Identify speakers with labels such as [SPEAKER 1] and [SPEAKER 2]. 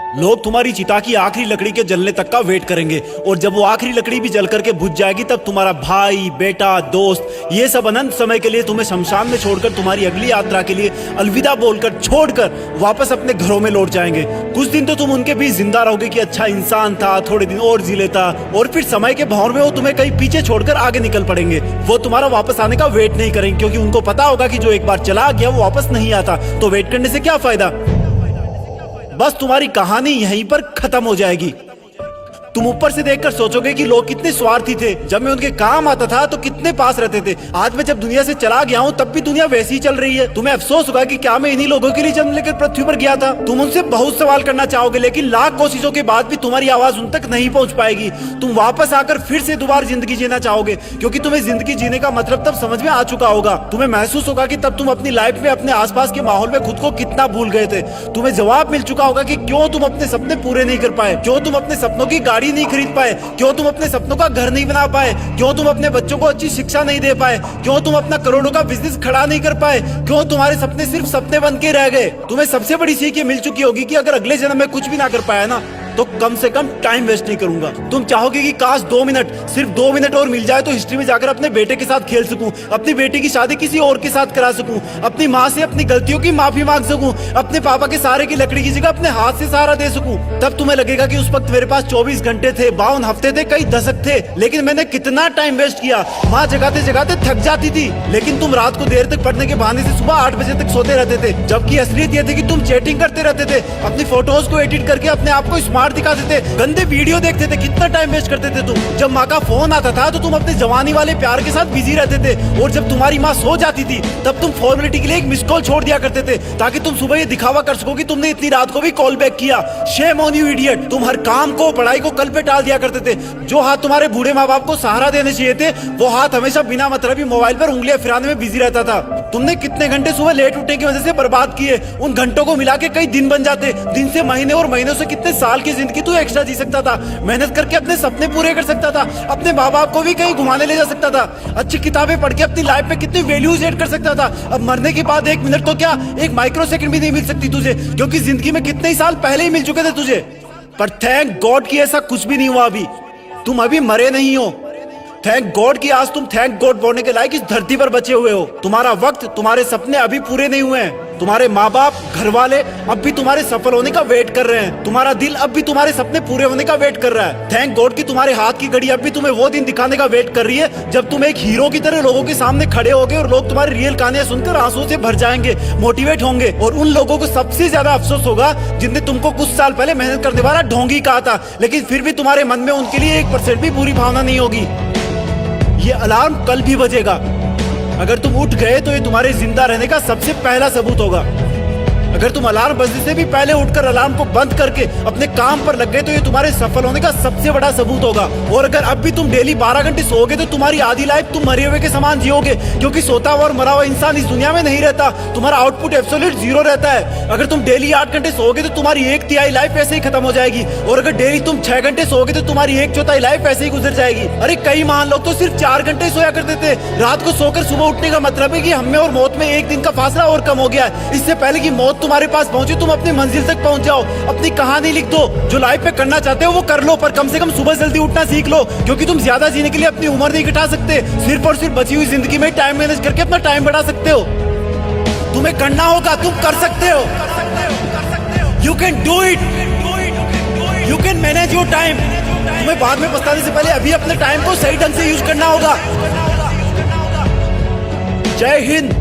[SPEAKER 1] लोग तुम्हारी चिता की आखिरी लकड़ी के जलने तक का वेट करेंगे, और जब वो आखिरी लकड़ी भी जल करके बुझ जाएगी तब तुम्हारा भाई, बेटा, दोस्त, ये सब अनंत समय के लिए तुम्हें शमशान में छोड़कर तुम्हारी अगली यात्रा के लिए अलविदा बोलकर छोड़कर वापस अपने घरों में लौट जाएंगे। कुछ दिन तो तुम उनके बीच जिंदा रहोगे कि अच्छा इंसान था, थोड़े दिन और जी लेता, और फिर समय के भंवर में वो तुम्हें कहीं पीछे छोड़कर आगे निकल पड़ेंगे। वो तुम्हारा वापस आने का वेट नहीं करेंगे, क्योंकि उनको पता होगा कि जो एक बार चला गया वो वापस नहीं आता, तो वेट करने से क्या फायदा। बस तुम्हारी कहानी यहीं पर खत्म हो जाएगी। तुम ऊपर से देखकर सोचोगे कि लोग कितने स्वार्थी थे, जब मैं उनके काम आता था तो कितने पास रहते थे। आज मैं जब दुनिया से चला गया हूँ तब भी दुनिया वैसी ही चल रही है। तुम्हें अफसोस होगा कि क्या मैं इन्हीं लोगों के लिए जन्म लेकर पृथ्वी पर गया था। तुम उनसे बहुत सवाल करना चाहोगे, लेकिन लाख कोशिशों के बाद भी तुम्हारी आवाज उन तक नहीं पहुंच पाएगी। तुम वापस आकर फिर से दोबारा जिंदगी जीना चाहोगे, क्योंकि तुम्हें जिंदगी जीने का मतलब तब समझ में आ चुका होगा। तुम्हें महसूस होगा कि तब तुम अपनी लाइफ में अपने आसपास के माहौल में खुद को कितना भूल गए थे। तुम्हें जवाब मिल चुका होगा कि क्यों तुम अपने सपने पूरे नहीं कर पाए, क्यों तुम अपने सपनों की गाड़ी नहीं खरीद पाए, क्यों तुम अपने सपनों का घर नहीं बना पाए, क्यों तुम अपने बच्चों को अच्छी शिक्षा नहीं दे पाए, क्यों तुम अपना करोड़ों का बिजनेस खड़ा नहीं कर पाए, क्यों तुम्हारे सपने सिर्फ सपने बन के रह गए। तुम्हें सबसे बड़ी सीख ये मिल चुकी होगी कि अगर अगले जन्म में कुछ भी ना कर पाया ना, तो कम से कम टाइम वेस्ट नहीं करूंगा। तुम चाहोगे कि काश 2 मिनट, सिर्फ 2 मिनट और मिल जाए तो हिस्ट्री में जाकर अपने बेटे के साथ खेल सकूं, अपनी बेटी की शादी किसी और के साथ करा सकूं, अपनी माँ से अपनी गलतियों की माफी मांग सकूं, अपने पापा के सहारे की लकड़ी की जगह अपने हाथ से सहारा दे सकूं। तब तुम्हें लगेगा कि उस वक्त मेरे पास 24 घंटे थे, 52 हफ्ते थे, कई दशक थे, लेकिन मैंने कितना टाइम वेस्ट किया। माँ जगाते जगाते थक जाती थी, लेकिन तुम रात को देर तक पढ़ने के बहाने से सुबह 8 बजे तक सोते रहते थे, जबकि असलियत ये थी कि तुम चैटिंग करते रहते थे, अपनी फोटोज को एडिट करके अपने आप को स्मार्ट दिखाते थे, गंदे वीडियो देखते थे। कितना टाइम वेस्ट करते थे तुम। जब माँ का फोन आता था तो तुम अपने जवानी वाले प्यार के साथ बिजी रहते थे, और जब तुम्हारी माँ सो जाती थी तब तुम फॉर्मेलिटी के लिए एक मिस कॉल छोड़ दिया करते थे, ताकि तुम सुबह ये दिखावा कर सको कि तुमने इतनी रात को भी कॉल बैक किया। Shame on you idiot. तुम हर काम को, पढ़ाई को कल पे टाल दिया करते थे। जो हाथ तुम्हारे बूढ़े माँ बाप को सहारा देने चाहिए थे, वो हाथ हमेशा बिना मतलब ही मोबाइल पर उंगलियां फिराने में बिजी रहता था। तुमने कितने घंटे सुबह लेट उठने की वजह से बर्बाद किए। उन घंटों को मिला के कई दिन बन जाते, दिन से महीने और महीनों से कितने साल की जिंदगी तू एक्स्ट्रा जी सकता था। मेहनत करके अपने सपने पूरे कर सकता था, अपने माँ बाप को भी कहीं घुमाने ले जा सकता था, अच्छी किताबें पढ़ के अपनी लाइफ में कितनी वैल्यूज ऐड कर सकता था। अब मरने के बाद 1 मिनट तो क्या, 1 माइक्रो सेकंड भी नहीं मिल सकती तुझे, क्योंकि जिंदगी में कितने ही साल पहले ही मिल चुके थे तुझे। पर थैंक गॉड कि ऐसा कुछ भी नहीं हुआ। अभी तुम अभी मरे नहीं हो। थैंक गॉड कि आज तुम थैंक गॉड बोलने के लायक इस धरती पर बचे हुए हो। तुम्हारा वक्त, तुम्हारे सपने अभी पूरे नहीं हुए हैं। तुम्हारे माँ बाप, घर वाले अब भी तुम्हारे सफल होने का वेट कर रहे हैं। तुम्हारा दिल अब भी तुम्हारे सपने पूरे होने का वेट कर रहा है। थैंक गॉड कि तुम्हारे हाथ की घड़ी अब भी तुम्हें वो दिन दिखाने का वेट कर रही है जब तुम एक हीरो की तरह लोगों के सामने खड़े होगे और लोग तुम्हारी रियल कहानियां सुनकर आंसू से भर जाएंगे, मोटिवेट होंगे। और उन लोगों को सबसे ज्यादा अफसोस होगा जिनने तुमको कुछ साल पहले मेहनत करने वाला ढोंगी कहा था, लेकिन फिर भी तुम्हारे मन में उनके लिए 1% भी बुरी भावना नहीं होगी। ये अलार्म कल भी बजेगा। अगर तुम उठ गए तो ये तुम्हारे जिंदा रहने का सबसे पहला सबूत होगा। अगर तुम अलार्म बजने से भी पहले उठकर अलार्म को बंद करके अपने काम पर लग गए तो ये तुम्हारे सफल होने का सबसे बड़ा सबूत होगा। और अगर अब भी तुम डेली 12 घंटे सोओगे तो तुम्हारी आधी लाइफ तुम मरे हुए के समान जियोगे, क्योंकि सोता हुआ और मरा हुआ इंसान इस दुनिया में नहीं रहता। तुम्हारा आउटपुट एब्सोल्यूट 0 रहता है। अगर तुम डेली 8 घंटे सोओगे तो तुम्हारी 1/3 लाइफ ऐसे ही खत्म हो जाएगी, और अगर डेली तुम 6 घंटे सोओगे तो तुम्हारी 1/4 लाइफ ऐसे ही गुजर जाएगी। अरे कई महान लोग तो सिर्फ 4 घंटे सोया करते थे। रात को सोकर सुबह उठने का मतलब है कि हमें और मौत में 1 दिन का फासला और कम हो गया है। इससे पहले कि मौत तुम्हारे पास पहुंचे तुम अपनी मंजिल तक पहुंच जाओ। अपनी कहानी लिख दो, जो लाइफ में करना चाहते हो वो कर लो, पर कम से कम सुबह जल्दी उठना सीख लो, क्योंकि तुम ज्यादा जीने के लिए अपनी उम्र नहीं घटा सकते। सिर्फ और सिर्फ बची हुई जिंदगी में टाइम मैनेज करके अपना टाइम बढ़ा सकते हो। तुम्हें करना होगा, तुम कर सकते हो। You can do it, you can manage your time. तुम्हें बाद में पछताने से पहले अभी अपने टाइम को सही ढंग से यूज करना होगा। जय हिंद।